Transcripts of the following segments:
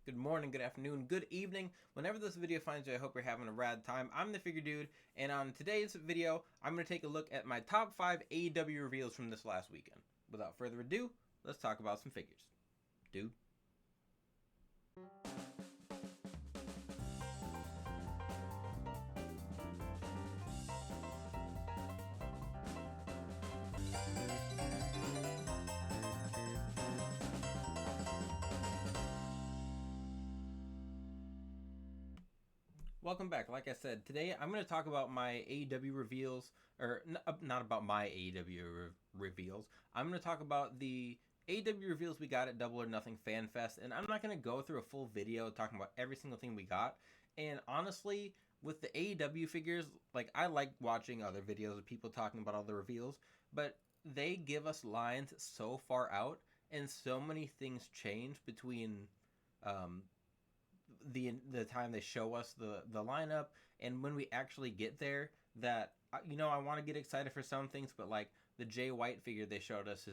good morning, good afternoon, good evening. Whenever this video finds you, I hope you're having a rad time. I'm the Figure Dude, and on today's video, I'm going to take a look at my top 5 AEW reveals from this last weekend. Without further ado, let's talk about some figures. Dude. Welcome back. Like I said, today I'm going to talk about my AEW reveals, or not about my AEW reveals. I'm going to talk about the AEW reveals we got at Double or Nothing Fan Fest, and I'm not going to go through a full video talking about every single thing we got. And honestly, with the AEW figures, like I like watching other videos of people talking about all the reveals, but they give us lines so far out, and so many things change between the time they show us the lineup and when we actually get there, that I want to get excited for some things, but like the Jay White figure they showed us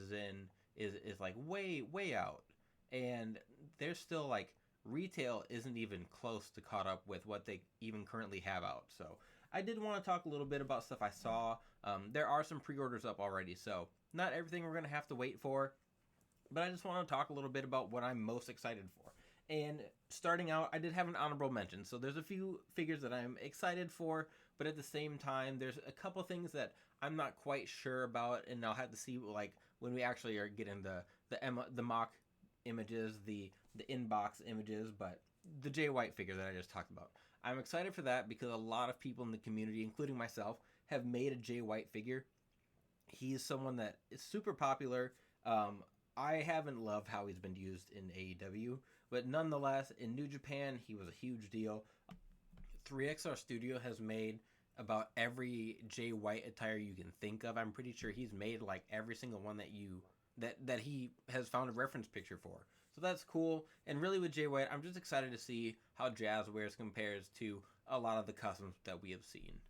is like way out, and there's still like retail isn't even close to caught up with what they even currently have out. So I did want to talk a little bit about stuff I saw. There are some pre-orders up already, so not everything we're gonna have to wait for, but I just want to talk a little bit about what I'm most excited for. And starting out, I did have an honorable mention. So there's a few figures that I'm excited for, but at the same time, there's a couple things that I'm not quite sure about, and I'll have to see like when we actually are getting the mock images, the inbox images. But the Jay White figure that I just talked about, I'm excited for that because a lot of people in the community, including myself, have made a Jay White figure. He's someone that is super popular. I haven't loved how he's been used in AEW, but nonetheless, in New Japan, he was a huge deal. 3XR Studio has made about every Jay White attire you can think of. I'm pretty sure he's made like every single one that he has found a reference picture for. So that's cool. And really with Jay White, I'm just excited to see how Jazzwares compares to a lot of the customs that we have seen.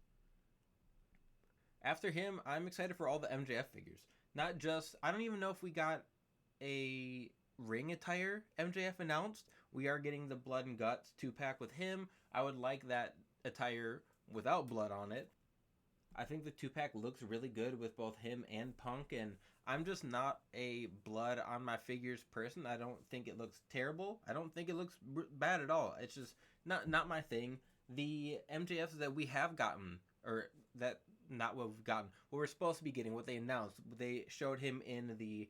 After him, I'm excited for all the MJF figures. Not just, I don't even know if we got a ring attire MJF announced. We are getting the Blood and Guts 2-pack with him. I would like that attire without blood on it. I think the 2-pack looks really good with both him and Punk, and I'm just not a blood on my figures person. I don't think it looks terrible. I don't think it looks bad at all. It's just not my thing. The MJFs that we have gotten, or that not what we've gotten, what we're supposed to be getting, what they announced, they showed him in the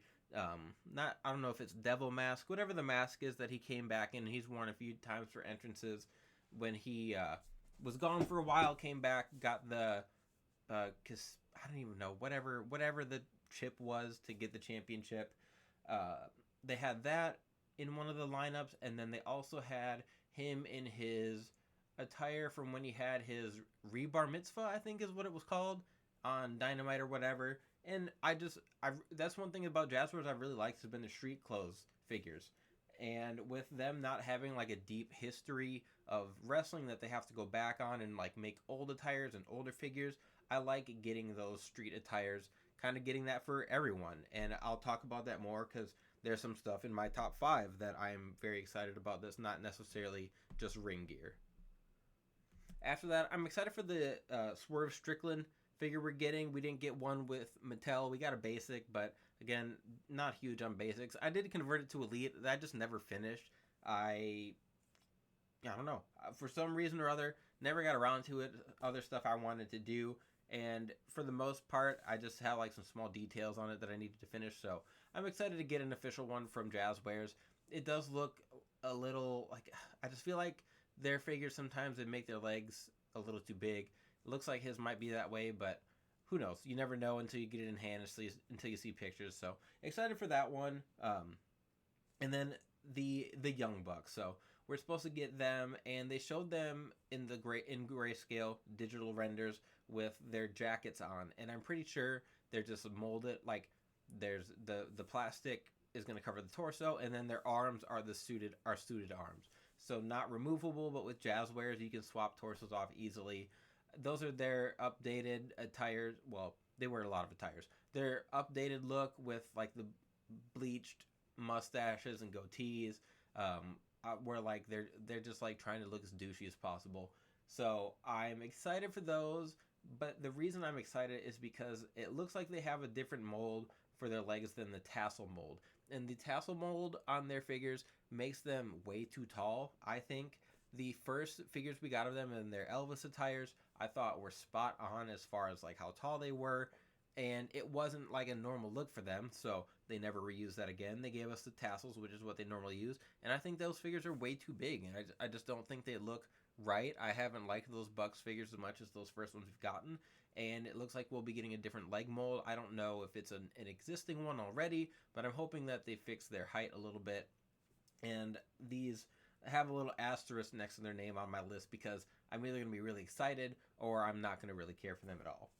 not, I don't know if it's devil mask, whatever the mask is that he came back in. He's worn a few times for entrances when he was gone for a while, came back, got the cause I don't even know, whatever the chip was to get the championship. They had that in one of the lineups, and then they also had him in his attire from when he had his rebar mitzvah, I think is what it was called, on Dynamite or whatever. And I that's one thing about Jazzwares I really liked has been the street clothes figures. And with them not having like a deep history of wrestling that they have to go back on and like make old attires and older figures, I like getting those street attires, kind of getting that for everyone. And I'll talk about that more because there's some stuff in my top 5 that I'm very excited about that's not necessarily just ring gear. After that, I'm excited for the Swerve Strickland figure we're getting. We didn't get one with Mattel. We got a basic, but again, not huge on basics. I did convert it to Elite. That just never finished. I don't know. For some reason or other, never got around to it. Other stuff I wanted to do. And for the most part, I just have like some small details on it that I needed to finish. So I'm excited to get an official one from Jazzwares. It does look a little like, I just feel like their figures sometimes they make their legs a little too big. It looks like his might be that way, but who knows? You never know until you get it in hand, until you see pictures. So excited for that one. And then the Young Bucks. So we're supposed to get them, and they showed them in grayscale digital renders with their jackets on, and I'm pretty sure they're just molded like there's the plastic is going to cover the torso, and then their arms are suited arms. So not removable, but with Jazzwares you can swap torsos off easily. Those are their updated attires. Well, they wear a lot of attires. Their updated look with like the bleached mustaches and goatees. where like they're just like trying to look as douchey as possible. So I'm excited for those. But the reason I'm excited is because it looks like they have a different mold for their legs than the tassel mold. And the tassel mold on their figures makes them way too tall, I think. The first figures we got of them in their Elvis attires, I thought were spot on as far as like how tall they were. And it wasn't like a normal look for them, so they never reused that again. They gave us the tassels, which is what they normally use. And I think those figures are way too big, and I just don't think they look right. I haven't liked those Bucks figures as much as those first ones we've gotten, and it looks like we'll be getting a different leg mold. I don't know if it's an existing one already, but I'm hoping that they fix their height a little bit. And these have a little asterisk next to their name on my list because I'm either going to be really excited or I'm not going to really care for them at all.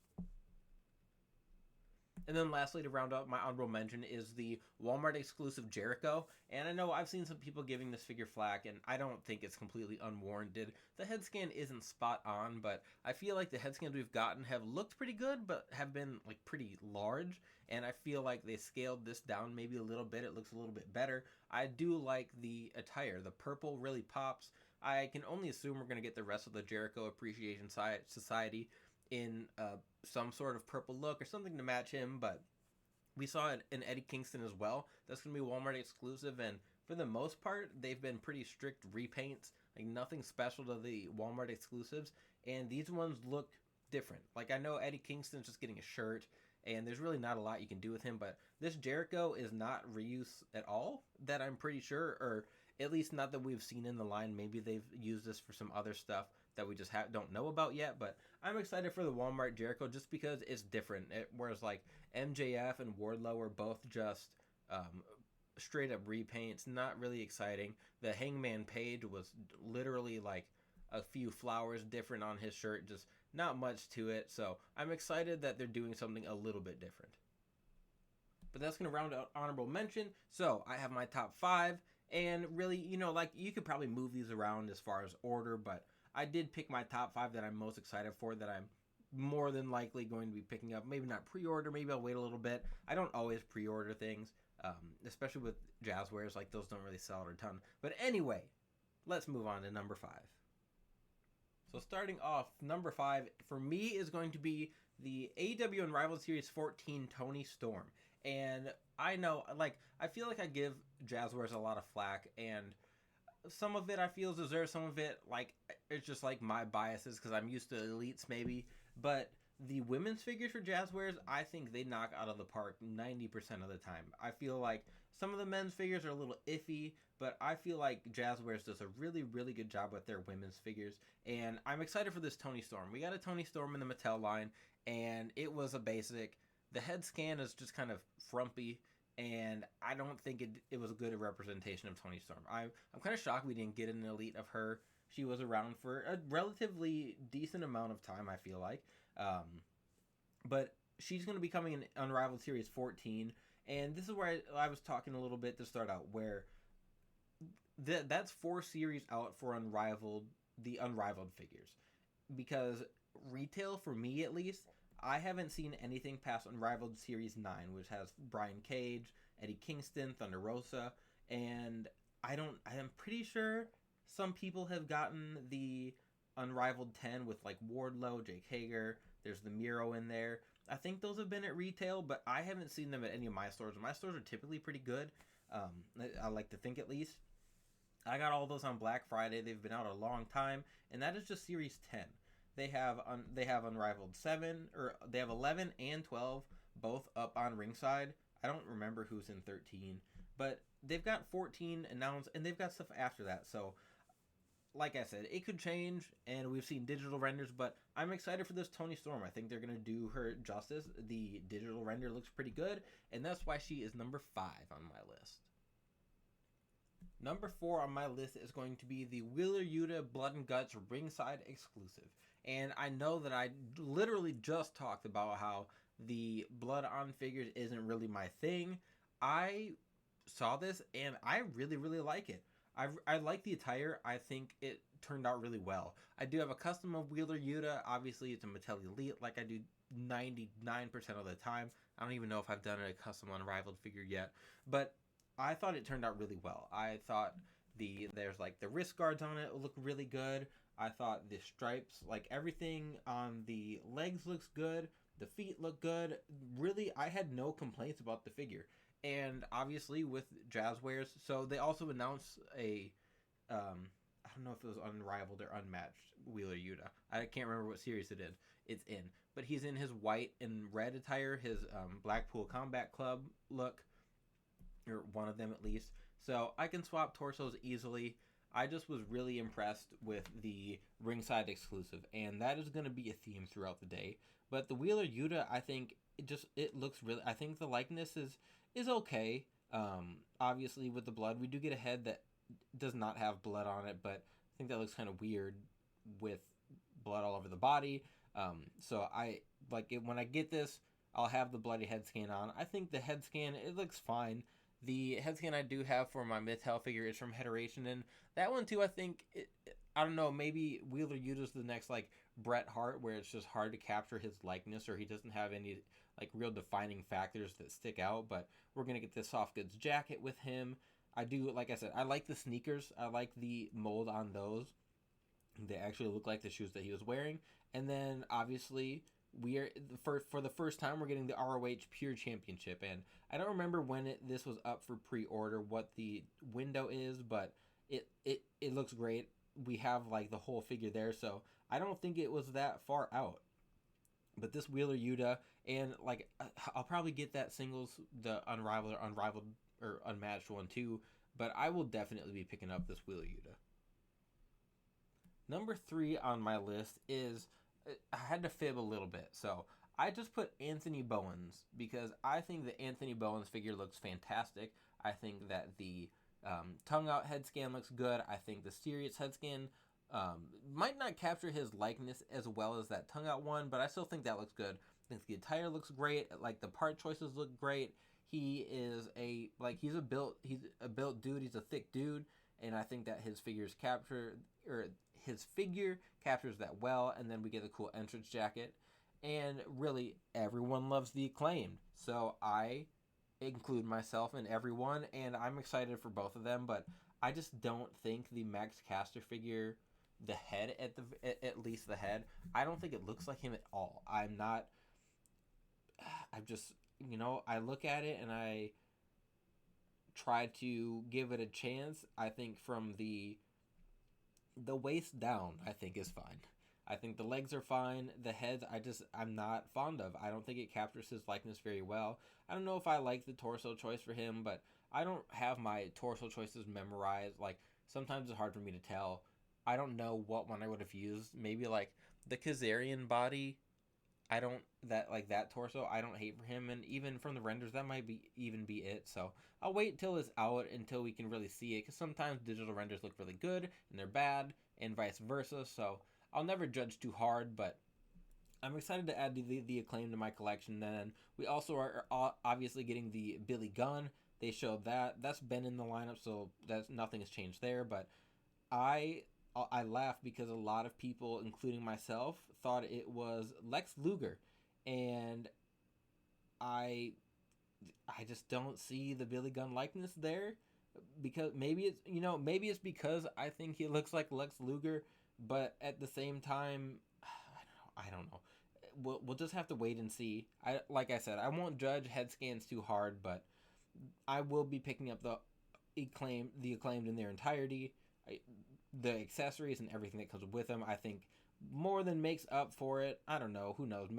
And then lastly, to round out my honorable mention is the Walmart exclusive Jericho. And I know I've seen some people giving this figure flack, and I don't think it's completely unwarranted. The head scan isn't spot on, but I feel like the head scans we've gotten have looked pretty good, but have been like pretty large. And I feel like they scaled this down maybe a little bit. It looks a little bit better. I do like the attire. The purple really pops. I can only assume we're going to get the rest of the Jericho Appreciation Society in some sort of purple look or something to match him, but we saw it in Eddie Kingston as well. That's going to be Walmart exclusive, and for the most part, they've been pretty strict repaints, like nothing special to the Walmart exclusives, and these ones look different. Like I know Eddie Kingston's just getting a shirt, and there's really not a lot you can do with him, but this Jericho is not reuse at all, that I'm pretty sure, or at least not that we've seen in the line. Maybe they've used this for some other stuff that we just don't know about yet, but I'm excited for the Walmart Jericho just because it's different. Whereas like MJF and Wardlow were both just straight up repaints, not really exciting. The Hangman Page was literally like a few flowers different on his shirt, just not much to it. So I'm excited that they're doing something a little bit different. But that's going to round out honorable mention. So I have my top 5, and really, you know, like you could probably move these around as far as order, but I did pick my top 5 that I'm most excited for, that I'm more than likely going to be picking up. Maybe not pre-order, maybe I'll wait a little bit. I don't always pre-order things, especially with Jazzwares. Like those don't really sell a ton. But anyway, let's move on to number 5. So starting off, number 5 for me is going to be the AEW Unrivaled Series 14 Toni Storm. And I know, like, I feel like I give Jazzwares a lot of flack, and some of it I feel deserves, some of it, like, it's just like my biases because I'm used to elites maybe. But the women's figures for Jazzwares, I think they knock out of the park 90% of the time. I feel like some of the men's figures are a little iffy, but I feel like Jazzwares does a really, really good job with their women's figures. And I'm excited for this Toni Storm. We got a Toni Storm in the Mattel line, and it was a basic. The head scan is just kind of frumpy, and I don't think it was a good representation of Toni Storm. I'm kind of shocked we didn't get an elite of her. She was around for a relatively decent amount of time, I feel like. But she's going to be coming in Unrivaled Series 14, and this is where I was talking a little bit to start out, where that's 4 series out for the Unrivaled figures. Because retail, for me at least, I haven't seen anything past Unrivaled Series 9, which has Brian Cage, Eddie Kingston, Thunder Rosa, and I'm pretty sure some people have gotten the Unrivaled 10 with like Wardlow, Jake Hager, there's the Miro in there. I think those have been at retail, but I haven't seen them at any of my stores. My stores are typically pretty good. I like to think, at least. I got all those on Black Friday. They've been out a long time, and that is just Series 10. They have Unrivaled 7, or they have 11 and 12 both up on Ringside. I don't remember who's in 13, but they've got 14 announced, and they've got stuff after that. So, like I said, it could change, and we've seen digital renders, but I'm excited for this Toni Storm. I think they're going to do her justice. The digital render looks pretty good, and that's why she is number 5 on my list. Number 4 on my list is going to be the Wheeler Yuta Blood and Guts Ringside Exclusive. And I know that I literally just talked about how the blood on figures isn't really my thing. I saw this, and I really, really like it. I like the attire. I think it turned out really well. I do have a custom of Wheeler Yuta. Obviously, it's a Mattel Elite, like I do 99% of the time. I don't even know if I've done a custom Unrivaled figure yet. But I thought it turned out really well. I thought There's like the wrist guards on it look really good. I thought the stripes, like everything on the legs looks good. The feet look good. Really, I had no complaints about the figure. And obviously with Jazzwares, so they also announced a I don't know if it was unrivaled or unmatched Wheeler Yuta. I can't remember what series it's in, but he's in his white and red attire, his Blackpool Combat Club look, or one of them at least. So I can swap torsos easily. I just was really impressed with the Ringside Exclusive, and that is going to be a theme throughout the day. But the Wheeler Yuta, I think it looks really. I think the likeness is okay. Obviously with the blood, we do get a head that does not have blood on it, but I think that looks kind of weird with blood all over the body. So I like it when I get this. I'll have the bloody head scan on. I think the head scan, it looks fine. The head scan I do have for my Mythel figure is from Hederation, and that one too, I think, I don't know, maybe Wheeler Yuta's the next, like, Bret Hart, where it's just hard to capture his likeness, or he doesn't have any, like, real defining factors that stick out, but we're going to get this soft goods jacket with him. I do, like I said, I like the sneakers. I like the mold on those. They actually look like the shoes that he was wearing. And then, obviously, we are for the first time we're getting the ROH Pure Championship, and I don't remember when this was up for pre-order, what the window is, but it looks great. We have like the whole figure there, so I don't think it was that far out. But this Wheeler Yuta, and like I'll probably get that singles, the unrivaled or unmatched one too, but I will definitely be picking up this Wheeler Yuta. Number 3 on my list is, I had to fib a little bit, so I just put Anthony Bowens because I think the Anthony Bowens figure looks fantastic. I think that the tongue out head scan looks good. I think the Sirius head scan might not capture his likeness as well as that tongue out one, but I still think that looks good. I think the attire looks great. Like the part choices look great. He's a built dude. He's a thick dude, and I think that his figures capture, or his figure captures that well. And then we get a cool entrance jacket, and really everyone loves the Acclaimed, so I include myself in everyone, and I'm excited for both of them. But I just don't think the Max Caster figure, the head at least the head, I don't think it looks like him at all. I'm just, I look at it and I try to give it a chance. I think from the waist down, I think is fine. I think the legs are fine. The head, I'm not fond of. I don't think it captures his likeness very well. I don't know if I like the torso choice for him, but I don't have my torso choices memorized. Like, sometimes it's hard for me to tell. I don't know what one I would have used. Maybe, like, the Kazarian body. That torso, I don't hate for him. And even from the renders, that might even be it. So, I'll wait till it's out until we can really see it. Because sometimes digital renders look really good, and they're bad, and vice versa. So, I'll never judge too hard, but I'm excited to add the Acclaim to my collection. Then we also are obviously getting the Billy Gunn. They showed that. That's been in the lineup, so nothing has changed there. But I laugh because a lot of people, including myself, thought it was Lex Luger, and I just don't see the Billy Gunn likeness there. Because maybe it's because I think he looks like Lex Luger. But at the same time, I don't know. We'll just have to wait and see. Like I said, I won't judge head scans too hard, but I will be picking up the acclaimed in their entirety, the accessories and everything that comes with them. I think more than makes up for it. I don't know. Who knows?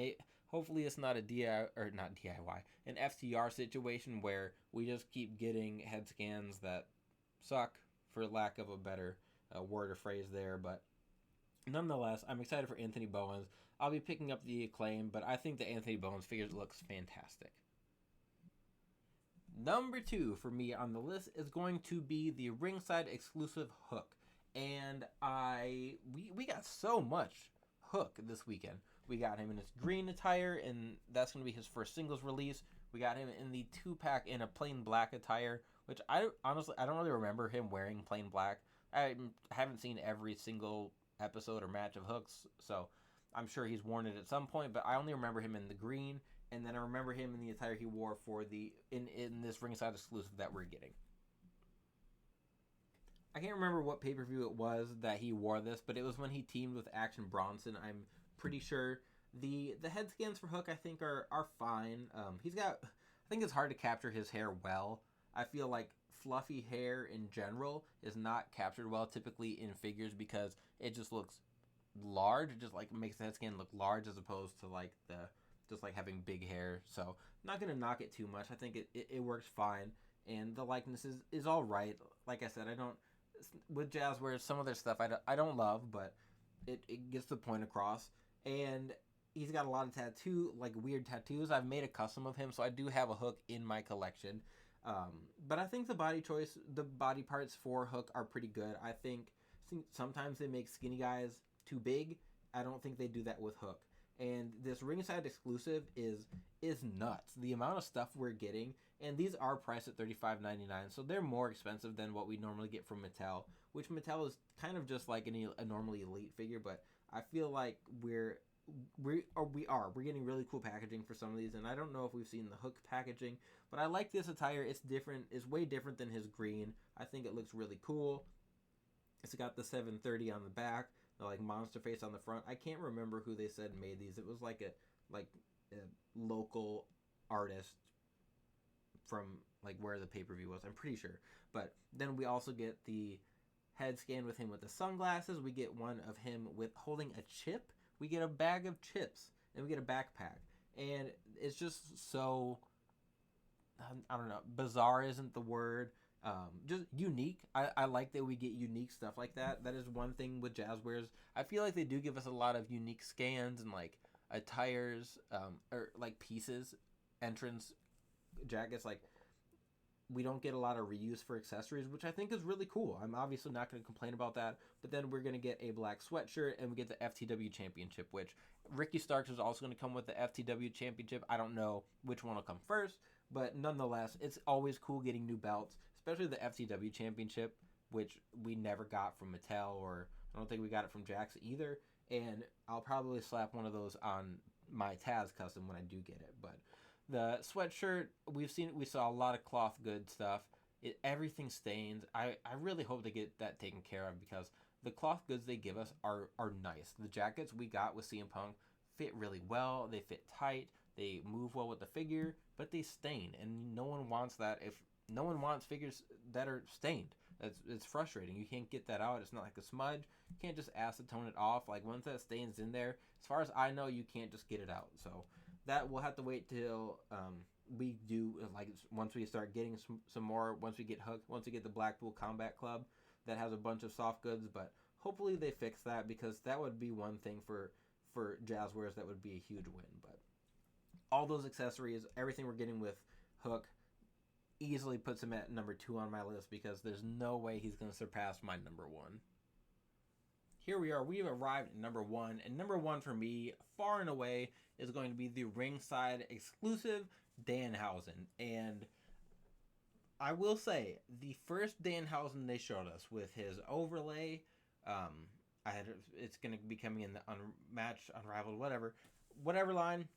Hopefully it's not not DIY, an FTR situation where we just keep getting head scans that suck, for lack of a better word or phrase there, but. Nonetheless, I'm excited for Anthony Bowens. I'll be picking up the Acclaim, but I think the Anthony Bowens figure looks fantastic. Number 2 for me on the list is going to be the Ringside Exclusive Hook. And we got so much Hook this weekend. We got him in his green attire, and that's going to be his first singles release. We got him in the 2-pack in a plain black attire, which I don't really remember him wearing plain black. I haven't seen every single episode or match of Hooks, so I'm sure he's worn it at some point, but I only remember him in the green, and then I remember him in the attire he wore for in this Ringside Exclusive that we're getting. I can't remember what pay-per-view it was that he wore this, but it was when he teamed with Action Bronson. I'm pretty sure the head scans for Hook I think are fine. He's got, I think it's hard to capture his hair well. I feel like fluffy hair in general is not captured well typically in figures because it just looks large. It just like makes the head scan look large as opposed to like the just like having big hair. So I'm not gonna knock it too much. I think it works fine, and the likeness is all right. Like I said, I don't with Jazzwares some of their stuff I don't love, but it gets the point across. And he's got a lot of like weird tattoos. I've made a custom of him, so I do have a Hook in my collection. But I think the body parts for Hook are pretty good. I think sometimes they make skinny guys too big. I don't think they do that with Hook. And this Ringside Exclusive is nuts. The amount of stuff we're getting, and these are priced at $35.99, so they're more expensive than what we normally get from Mattel, which Mattel is kind of just like a normally elite figure, but I feel like we're getting really cool packaging for some of these, and I don't know if we've seen the Hook packaging, but I like this attire. It's different. It's way different than his green. I think it looks really cool. It's got the 730 on the back, the like monster face on the front. I can't remember who they said made these. It was like a local artist from like where the pay-per-view was, I'm pretty sure. But then we also get the head scan with him with the sunglasses. We get one of him with holding a chip. We get a bag of chips, and we get a backpack. And it's just so, I don't know, bizarre isn't the word. Just unique. I like that we get unique stuff like that. That is one thing with Jazzwares. I feel like they do give us a lot of unique scans and like attires, or like pieces, entrance jackets. Like we don't get a lot of reuse for accessories, which I think is really cool. I'm obviously not going to complain about that. But then we're going to get a black sweatshirt, and we get the FTW Championship, which Ricky Starks is also going to come with the FTW Championship. I don't know which one will come first, but nonetheless, it's always cool getting new belts, especially the FTW Championship, which we never got from Mattel, or I don't think we got it from Jax either. And I'll probably slap one of those on my Taz custom when I do get it. But the sweatshirt, we saw a lot of cloth good stuff. Everything stains. I really hope they get that taken care of because the cloth goods they give us are nice. The jackets we got with CM Punk fit really well. They fit tight. They move well with the figure, but they stain, and no one wants that. If no one wants figures that are stained, it's frustrating. You can't get that out. It's not like a smudge. You can't just acetone it off. Like once that stains in there, as far as I know, you can't just get it out. So that we'll have to wait till we do, like once we start getting some more, once we get Hooked, once we get the Blackpool Combat Club that has a bunch of soft goods. But hopefully they fix that, because that would be one thing for Jazzwares that would be a huge win. But all those accessories, everything we're getting with Hook, easily puts him at number 2 on my list, because there's no way he's going to surpass my number 1. Here we are. We've arrived at number 1, and number 1 for me, far and away, is going to be the Ringside Exclusive Danhausen. And I will say, the first Danhausen they showed us with his overlay, it's going to be coming in the Unmatched, Unrivaled, whatever line.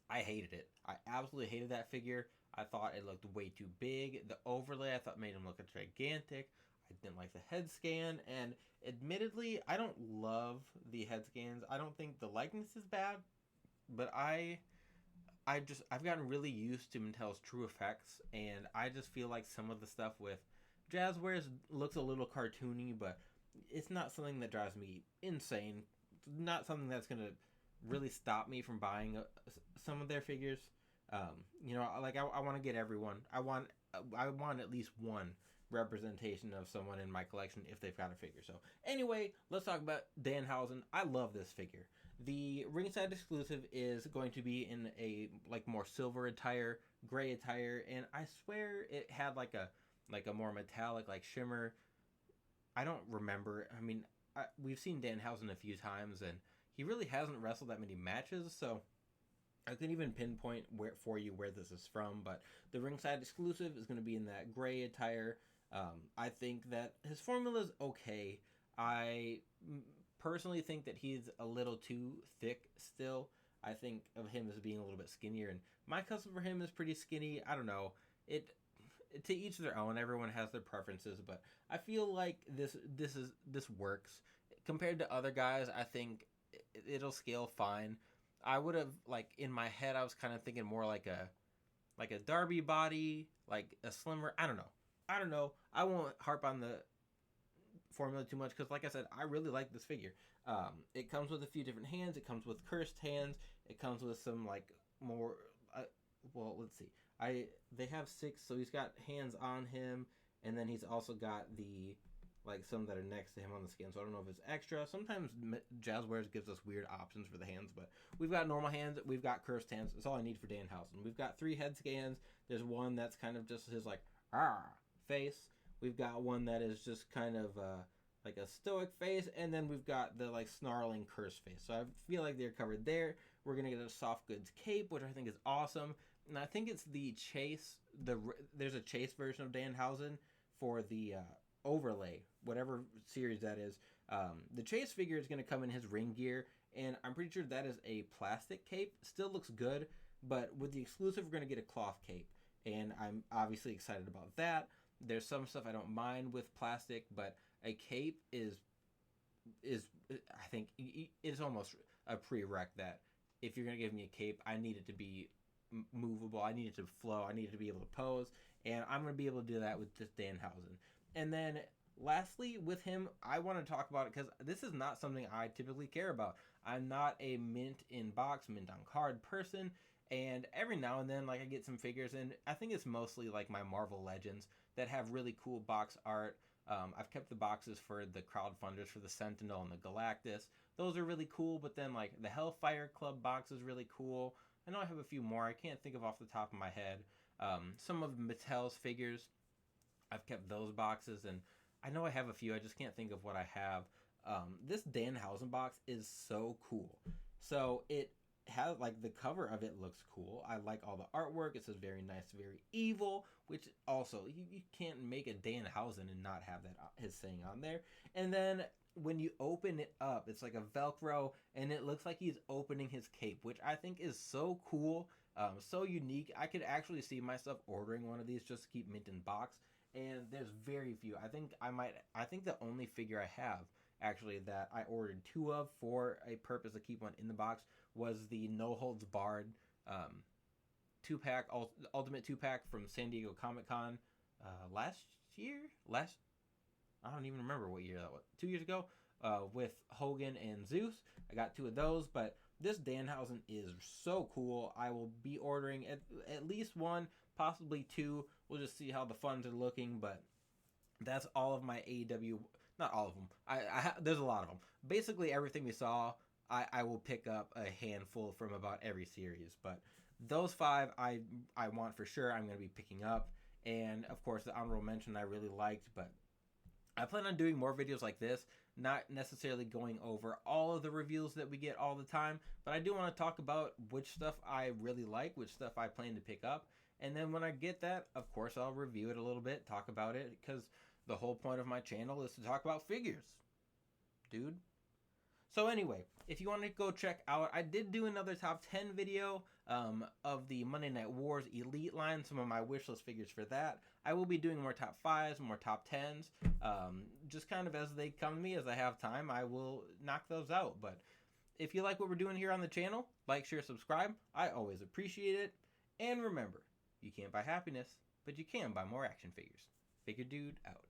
I hated it. I absolutely hated that figure. I thought it looked way too big. The overlay I thought made him look gigantic. I didn't like the head scan, and admittedly, I don't love the head scans. I don't think the likeness is bad, but I've gotten really used to Mattel's True Effects, and I just feel like some of the stuff with Jazzwares looks a little cartoony, but it's not something that drives me insane. It's not something that's gonna really stop me from buying some of their figures. Like I want to get everyone. I want at least one representation of someone in my collection if they've got a figure. So anyway, let's talk about Danhausen. I love this figure. The Ringside Exclusive is going to be in a like more silver attire, gray attire, and I swear it had like a more metallic like shimmer. I don't remember. I mean, we've seen Danhausen a few times, and he really hasn't wrestled that many matches, so I couldn't even pinpoint where this is from. But the Ringside Exclusive is going to be in that gray attire. I think that his formula is okay. I personally think that he's a little too thick still. I think of him as being a little bit skinnier, and my custom for him is pretty skinny. I don't know. to each their own. Everyone has their preferences, but I feel like this works compared to other guys. I think it'll scale fine. I would have, like, in my head, I was kind of thinking more like a Darby body, like a slimmer. I don't know. I don't know. I won't harp on the formula too much because, like I said, I really like this figure. It comes with a few different hands. It comes with cursed hands. It comes with some like more. Well, let's see. They have 6, so he's got hands on him, and then he's also got the like some that are next to him on the skin. So I don't know if it's extra. Sometimes Jazzwares gives us weird options for the hands, but we've got normal hands. We've got cursed hands. That's all I need for Danhausen. We've got 3 head scans. There's one that's kind of just his like face. We've got one that is just kind of like a stoic face, and then we've got the like snarling curse face. So I feel like they're covered there. We're gonna get a soft goods cape, which I think is awesome, and I think it's the chase. There's a chase version of Danhausen for the overlay, whatever series that is. The chase figure is gonna come in his ring gear, and I'm pretty sure that is a plastic cape. Still looks good, but with the exclusive, we're gonna get a cloth cape, and I'm obviously excited about that. There's some stuff I don't mind with plastic, but a cape is I think it's almost a prereq that if you're gonna give me a cape, I need it to be movable. I need it to flow. I need it to be able to pose, and I'm gonna be able to do that with this Danhausen. And then lastly, with him, I want to talk about it because this is not something I typically care about. I'm not a mint in box, mint on card person. And every now and then, like, I get some figures, and I think it's mostly like my Marvel Legends that have really cool box art. I've kept the boxes for the crowdfunders for the Sentinel and the Galactus. Those are really cool, but then like the Hellfire Club box is really cool. I know I have a few more. I can't think of off the top of my head. Some of Mattel's figures, I've kept those boxes, and I know I have a few. I just can't think of what I have. This Danhausen box is so cool. So it has, like, the cover of it looks cool. I like all the artwork. It says very nice, very evil, which also, you can't make a Danhausen and not have that his saying on there. And then when you open it up, it's like a Velcro, and it looks like he's opening his cape, which I think is so cool, so unique. I could actually see myself ordering one of these just to keep mint in box, and there's very few. I think the only figure I have actually that I ordered 2 of for a purpose to keep one in the box was the No Holds Barred 2-pack, Ultimate 2-pack from San Diego Comic-Con last year? I don't even remember what year that was. 2 years ago with Hogan and Zeus. I got 2 of those, but this Danhausen is so cool. I will be ordering at least 1, possibly 2. We'll just see how the funds are looking, but that's all of my AEW. Not all of them. There's a lot of them. Basically, everything we saw, I will pick up a handful from about every series. But those 5 I want for sure. I'm going to be picking up. And, of course, the honorable mention I really liked. But I plan on doing more videos like this. Not necessarily going over all of the reveals that we get all the time. But I do want to talk about which stuff I really like, which stuff I plan to pick up. And then when I get that, of course, I'll review it a little bit, talk about it. Because the whole point of my channel is to talk about figures, dude. So anyway, if you want to go check out, I did do another top 10 video of the Monday Night Wars Elite line, some of my wishlist figures for that. I will be doing more top 5s, more top 10s, just kind of as they come to me. As I have time, I will knock those out. But if you like what we're doing here on the channel, like, share, subscribe. I always appreciate it. And remember, you can't buy happiness, but you can buy more action figures. Figure Dude out.